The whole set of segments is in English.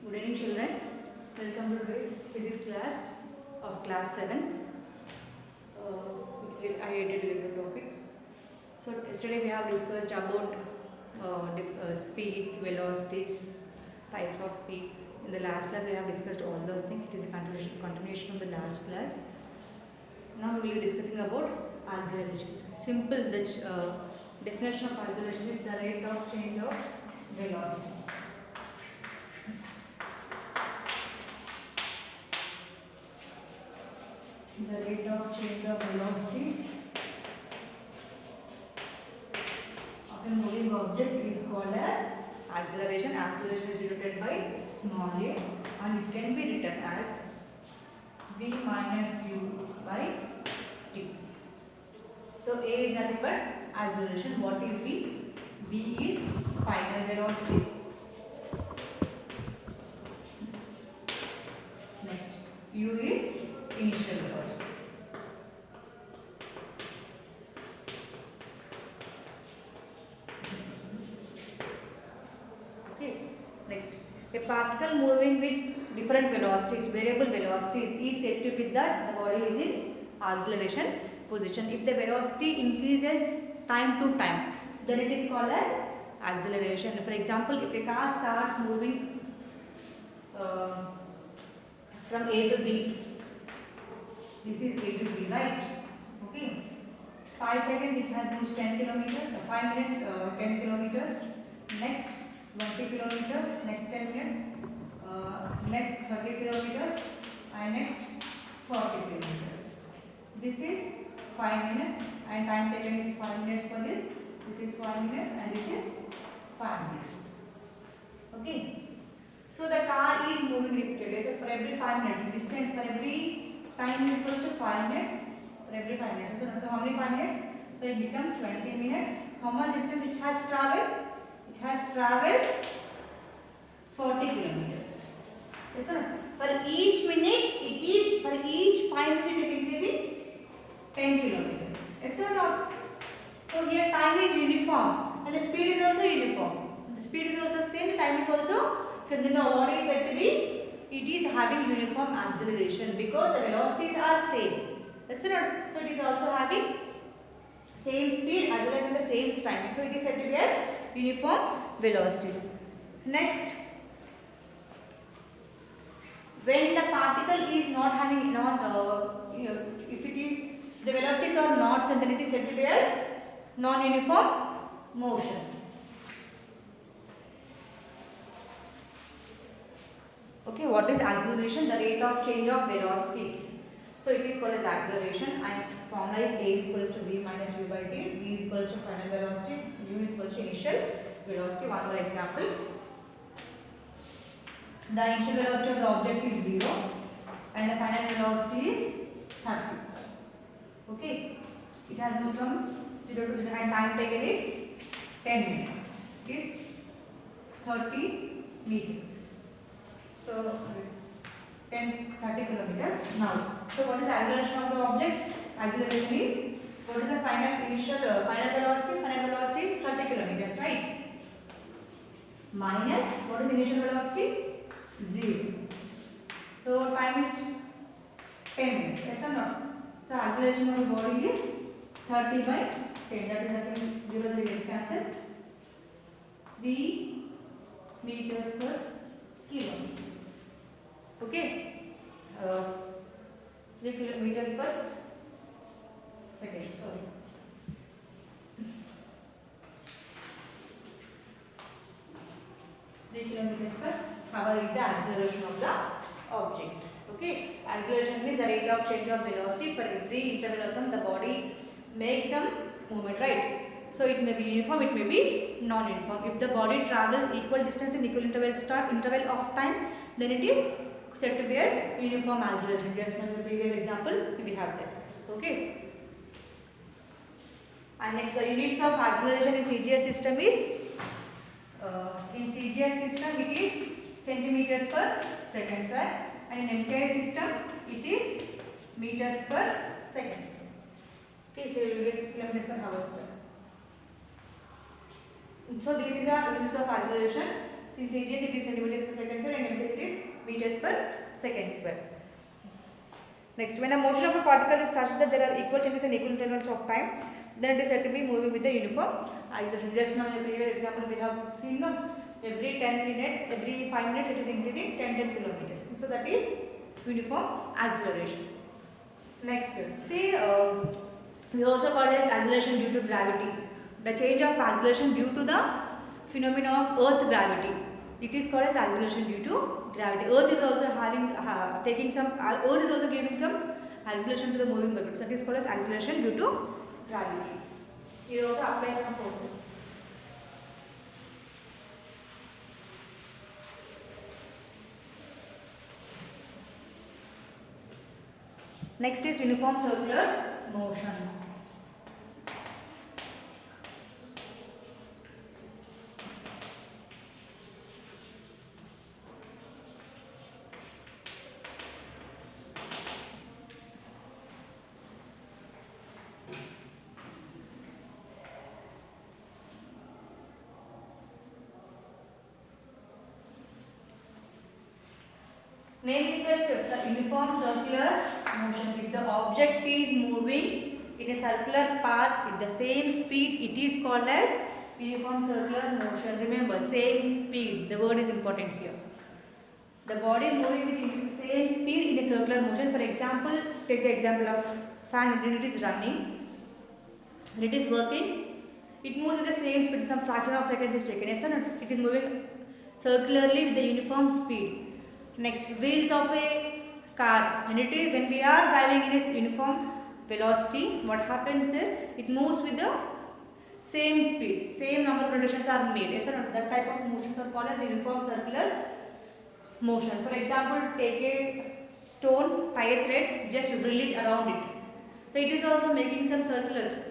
Good evening, children. Welcome to today's physics class of class 7. Which is related topic. So yesterday we have discussed about speeds, velocities, types of speeds. In the last class we have discussed all those things. It is a continuation of the last class. Now we will be discussing about acceleration. Simple. The definition of acceleration is the rate of change of velocity. The rate of change of velocities of a moving object is called as acceleration. Acceleration is denoted by small a and it can be written as v minus u by t. So a is nothing but acceleration. What is v? V is final velocity. Next, u is initial velocity. Okay. Next, a particle moving with different velocities, variable velocities, is said to be that the body is in acceleration position. If the velocity increases time to time, then it is called as acceleration. For example, if a car starts moving from A to B, this is A to B, right? Okay. 5 seconds it has moved 10 kilometers, 5 minutes 10 kilometers, next 20 kilometers, next 10 minutes, next 30 kilometers, and next 40 kilometers. This is 5 minutes and time taken is 5 minutes for this. This is 5 minutes and this is 5 minutes. Okay. So the car is moving repeatedly. So for every 5 minutes, distance for every time is equal to 5 minutes for every 5 minutes. So how many 5 minutes? So it becomes 20 minutes. How much distance it has traveled? It has traveled 40 kilometers. Yes or no? For each minute, it is, for each 5 minutes it is increasing 10 kilometers. Yes or no? So here time is uniform and the speed is also uniform. The speed is also same, the time is also. So then the body is said to be, it is having uniform acceleration because the velocities are same. Yes or not? So it is also having same speed as well as in the same time. So it is said to be as uniform velocities. Next, when the particle is not having if it is the velocities are not, then it is said to be as non-uniform motion. Okay, what is acceleration? The rate of change of velocities. So it is called as acceleration and formula is A is equals to v minus u by t. V is equals to final velocity, u is equals to initial velocity. One more example. The initial velocity of the object is 0 and the final velocity is 30. Okay, it has moved from 0 to 0 and time taken is 10 minutes. It is 30 meters. So 30 kilometers. Now, so what is the acceleration of the object? Acceleration is, what is the final velocity? Final velocity is 30 kilometers, right? Minus, what is initial velocity? 0. So time is 10 minutes. Yes or no? So acceleration of the body is 30 by 10. That is nothing. 0 gets cancelled. 3 meters per kilometers. Okay. 3 kilometers per second. Sorry. 3 kilometers per hour is the acceleration of the object. Okay. Acceleration is the rate of change of velocity for every interval of some the body makes some movement, right? So it may be uniform, it may be non-uniform. If the body travels equal distance in equal interval of time, then it is said to be as uniform acceleration. Just as the previous example we have said. Okay. And next, the units of acceleration in CGS system is in CGS system it is centimeters per second square, and in MKS system it is meters per second square. Okay, so you will get kilometers per hour square. So this is a units of acceleration. Since CGS it is centimeters per second square and MKS it per second square. Next, when a motion of a particle is such that there are equal changes in equal intervals of time, then it is said to be moving with the uniform acceleration. Just now in the previous example we have seen every 10 minutes, every 5 minutes it is increasing 10 kilometers. So that is uniform acceleration. Next, see we also call it as acceleration due to gravity. The change of acceleration due to the phenomena of earth gravity. It is called as acceleration due to gravity. Earth is also having Earth is also giving some acceleration to the moving objects. That is called as acceleration due to gravity. It also applies some forces. Next is uniform circular motion. Name itself uniform circular motion. If the object is moving in a circular path with the same speed, it is called as uniform circular motion. Remember, same speed. The word is important here. The body moving with the same speed in a circular motion. For example, take the example of fan. When it is running, when it is working, it moves with the same speed. Some fraction of seconds is taken. Yes or not? It is moving circularly with the uniform speed. Next, wheels of a car. When we are driving in a uniform velocity, what happens there? It moves with the same speed. Same number of rotations are made. Yes or not? That type of motions are called as uniform circular motion. For example, take a stone, tie a thread, just drill it around it. So it is also making some circulation.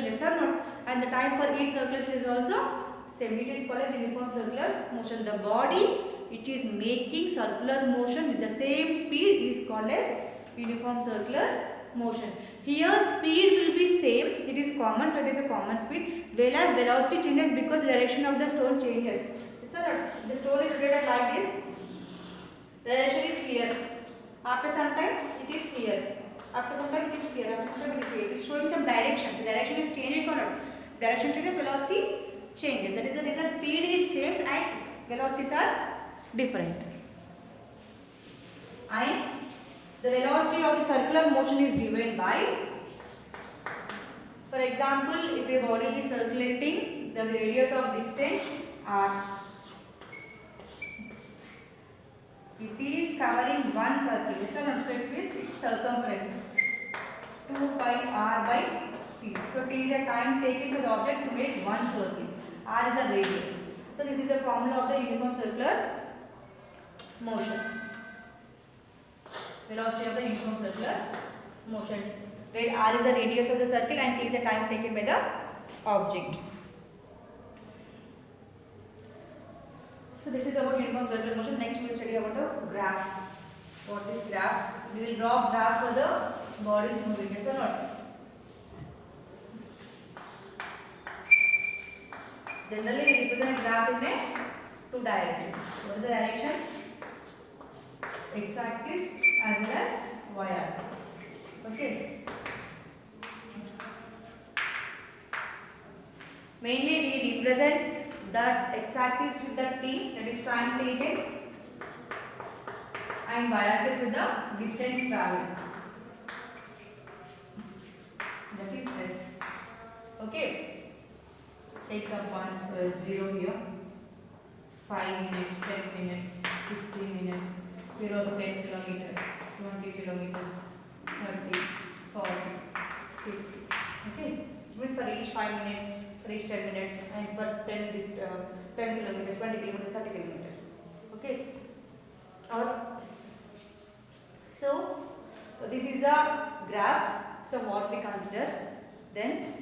Yes or not? And the time for each circulation is also same. It is called as uniform circular motion. The body, it is making circular motion with the same speed is called as uniform circular motion. Here speed will be same, it is common, so it is a common speed, whereas velocity changes because the direction of the stone changes. So the stone is rotated like this, the direction is here. After some time it is here. After some time it is here. After some time it is here. It is showing some direction. The direction is changing or not. Direction changes, velocity changes. That is the reason speed is same and velocities are different. And the velocity of the circular motion is given by, for example, if a body is circulating, the radius of distance r. It is covering one circle. So it is circumference 2 pi r by t. So t is a time taken for the object to make one circle. R is a radius. So this is the formula of the uniform circular motion. Velocity of the uniform circular motion, where r is the radius of the circle and t is the time taken by the object. So this is about uniform circular motion. Next we will study about a graph. What is graph? We will draw graph for the bodies moving. Yes or not? Generally we represent a graph in two directions. What is the direction? X axis as well as y axis. Okay. Mainly we represent that x axis with the t, that is time taken, and y axis with the distance traveled, that is s. Okay. Take some points. 0 here, 5 minutes, 10 minutes, 15 minutes. Here also 10 kilometers, 20 kilometers, 30, 40, 50. Okay. It means for each 5 minutes, for each 10 minutes, and for 10 kilometers, 20 kilometers, 30 kilometers. Okay. So this is a graph. So what we consider then,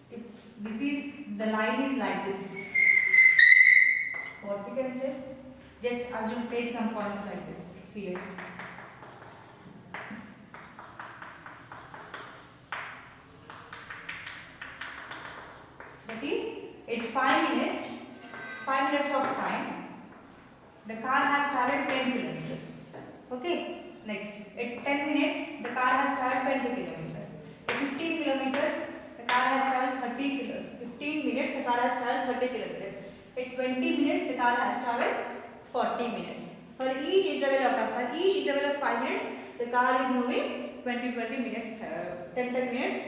if this is the line is like this, what we can say? Just assume, take some points like this here. That is, at 5 minutes of time, the car has traveled 10 kilometers. Okay. Next, at 10 minutes, the car has traveled 20 kilometers. At 15 kilometers, the car has traveled 30 kilometers. 15 minutes, the car has traveled 30 kilometers. At 20 minutes, the car has traveled 40 minutes. For each interval of 5 minutes, the car is moving 20 minutes, 10 minutes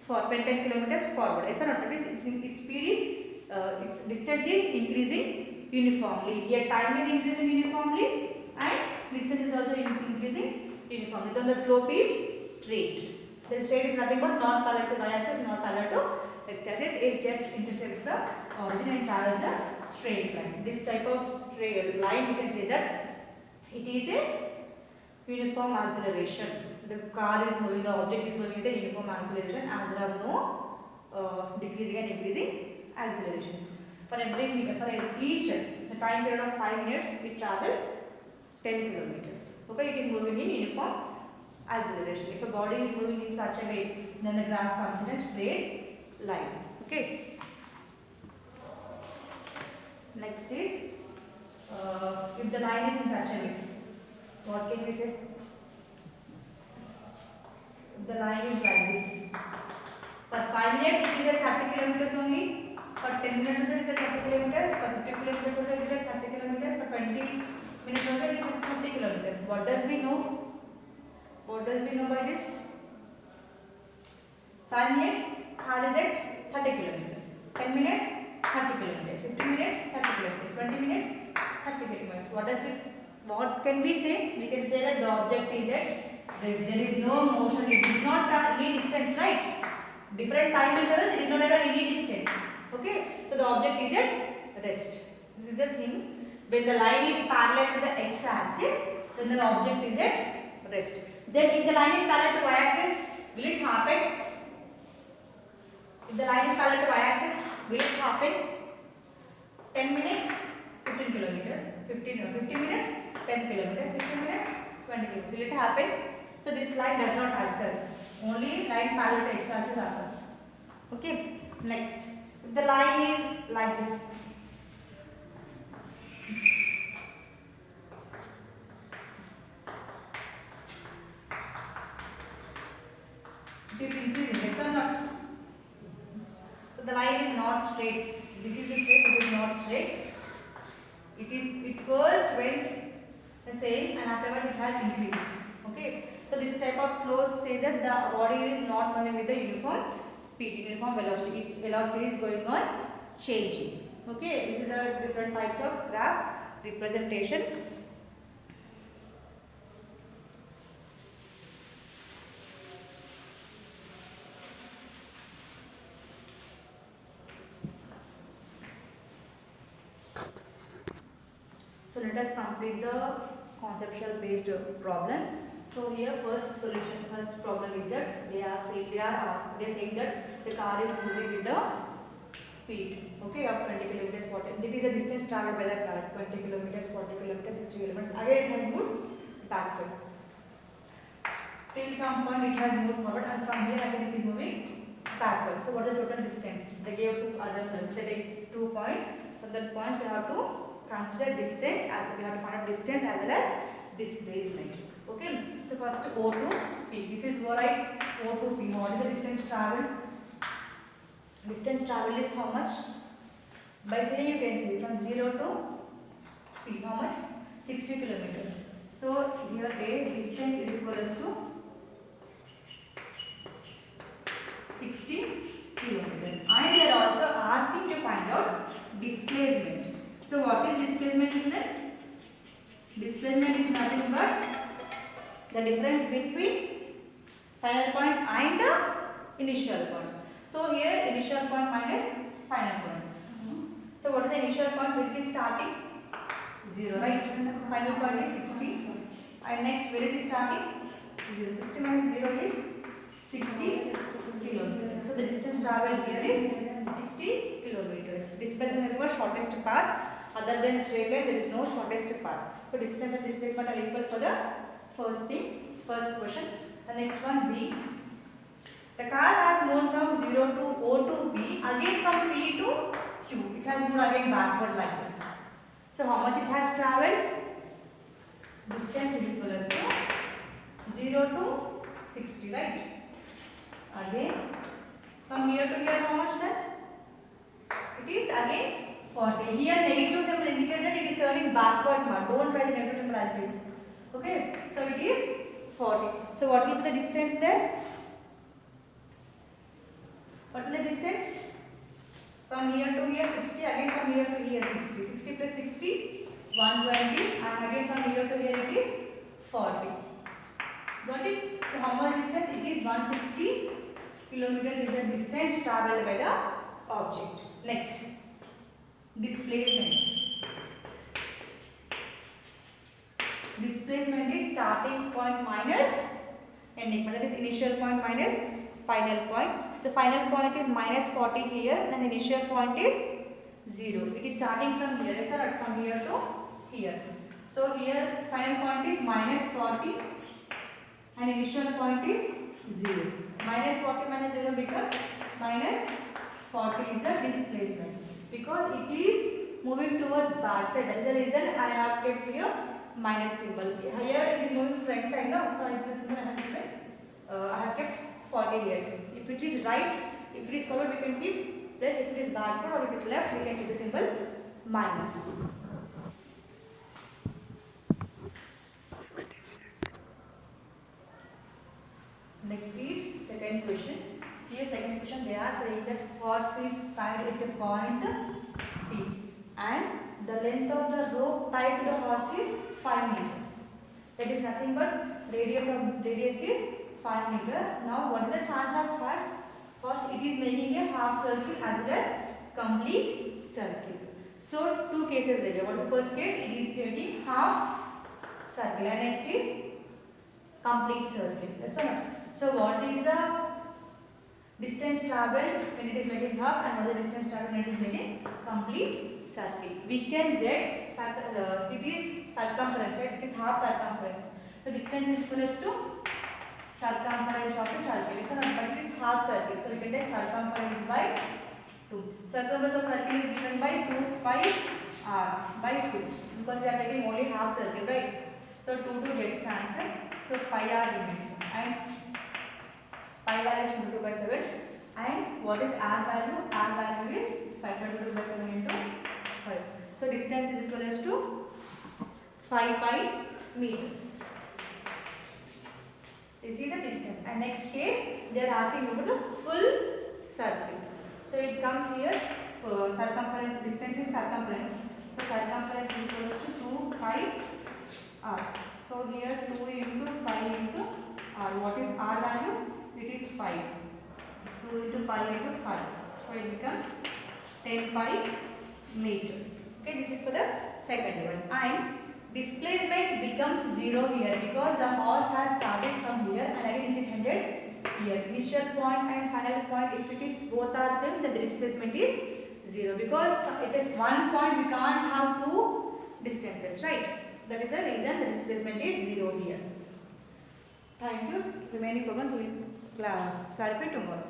for 10 kilometers forward. Yes or not? Its speed is, its distance is increasing uniformly. Here time is increasing uniformly and distance is also increasing uniformly. Then the slope is straight. The straight is nothing but not parallel to y-axis, not parallel to x-axis. It just intersects the origin and travels the straight line. This type of straight line, you can say that it is a uniform acceleration. The car is moving, the object is moving with a uniform acceleration as there are no decreasing and increasing accelerations. For each the time period of 5 minutes, it travels 10 kilometers. Okay, it is moving in uniform acceleration. If a body is moving in such a way, then the graph comes in a straight line. Okay. Next is if the line is in such a way, what can we say? If the line is like this. For 5 minutes it is at 30 kilometers only. For 10 minutes also it is at 30 kilometers. For 50 kilometers also it is at 30 kilometers. For 20 minutes also it is at 30 kilometers. What does we know? What does we know by this? 5 minutes car is at 30 kilometers. 10 minutes 30 kilometers. 15 minutes 30 kilometers. 20 minutes 30 kilometers. What can we say? We can say that the object is at rest. There is no motion. It is not at any distance, right? Different time intervals, it is not at any distance. Okay? So the object is at rest. This is a thing. When the line is parallel to the x-axis, then the object is at rest. Then if the line is parallel to y-axis, will it happen? If the line is parallel to y-axis, will it happen? 10 minutes, 15 kilometers. 50 minutes, 10 kilometers. 15 minutes, 20 kilometers. Will it happen? So this line does not occur. Only line parallel to x-axis occurs. Okay. Next, if the line is like this, it is increasing. Yes or not? So the line is not straight. This is a straight. This is not straight. It first went the same and afterwards it has increased. Okay. So this type of slows say that the body is not moving with the uniform speed, uniform velocity. Its velocity is going on changing. Okay. This is a different types of graph representation. So let us complete the conceptual based problems. So here first problem is that they are saying that the car is moving with the speed, okay, of 20 kilometers 40. This is a distance traveled by the car, 20 kilometers, 40 kilometers, 60 kilometers. Again it has moved backward. Till some point it has moved forward, and from here again it is moving backward. So what is the total distance? They gave two assumptions. They take 2 points. From that points we have to consider distance, as we have to find out distance as well as displacement. Okay. So first O to P. This is what I O to P. What is the distance traveled? Distance traveled is how much? By saying you can see from 0 to P. How much? 60 kilometers. So here A distance is equal to 60 kilometers. And they are also asking to find out displacement. So what is displacement, children? Displacement is nothing but the difference between final point and the initial point. So here initial point minus final point. So what is the initial point? Where it is starting? 0, right? Final point is 60. And next where it is starting? 0. 60 minus 0 is 60 kilometers. So the distance traveled here is 60 kilometers. Displacement is the shortest path. Other than straight line, there is no shortest path. So distance and displacement are equal for the first question. The next one, B. The car has moved from 0 to O to B, again from P to Q. It has moved again backward like this. So how much it has travelled? distance is equal to 0 to 60, right? Again, from here to here, how much then? It is again 40. Here negative symbol indicates that it is turning backward. Don't try the negative symbol as it is. Okay, so it is 40. So what will be the distance there? What is the distance? From here to here 60, again from here to here 60. 60 plus 60, 120, and again from here to here it is 40. Got it? So how much distance? It is 160 kilometers is the distance travelled by the object. Next, displacement. Displacement is starting point minus ending point. That is initial point minus final point. The final point is minus 40 here and the initial point is 0. It is starting from here, yes sir, from here to here. So here final point is minus 40 and initial point is 0. Minus 40 minus 0 becomes minus 40 is the displacement because it is moving towards back side. That is the reason I have kept here minus symbol. Here it is moving front side now, so it is symbol I have kept 40 here. If it is right, if it is forward, we can keep plus. If it is backward or it is left, we can keep the symbol minus. Next is second question. Here second question they are saying that horse is tied at a point P and the length of the rope tied to the horse is 5 meters. That is nothing but radius is 5 meters. Now what is the chance of horse? Horse it is making a half circle as well as complete circle. So two cases there. What is the first case? It is making half circle and next is complete circle. Yes or not? So what is the distance travelled when it is making half and what is the distance travelled when it is making complete circle? We can get it is circumference, right? It is half circumference. So distance is equal to circumference of the circle. It's not, but it is half circle. So we can take circumference by 2. Circumference of circle is given by 2 pi r by 2 because we are taking only half circle, right? So 2 gets the answer. So pi r remains and pi value is 22 by 7 and what is r value? R value is 522 by 7 into 5. So distance is equal to 5 pi meters. This is the distance and next case they are asking about the full circle. So it comes here for circumference, distance is circumference. So circumference is equal to 2 pi r. So here 2 into pi into r. What is r value? It is 5. 2 into pi into 5. So it becomes 10 pi meters. Okay, this is for the second one. And displacement becomes 0 here because the horse has started from here and again it is ended here. Initial point and final point, if it is both are same, then the displacement is 0 because it is one point, we can't have two distances, right? So that is the reason the displacement is 0 here. Thank you. Remaining problems we will clarify tomorrow.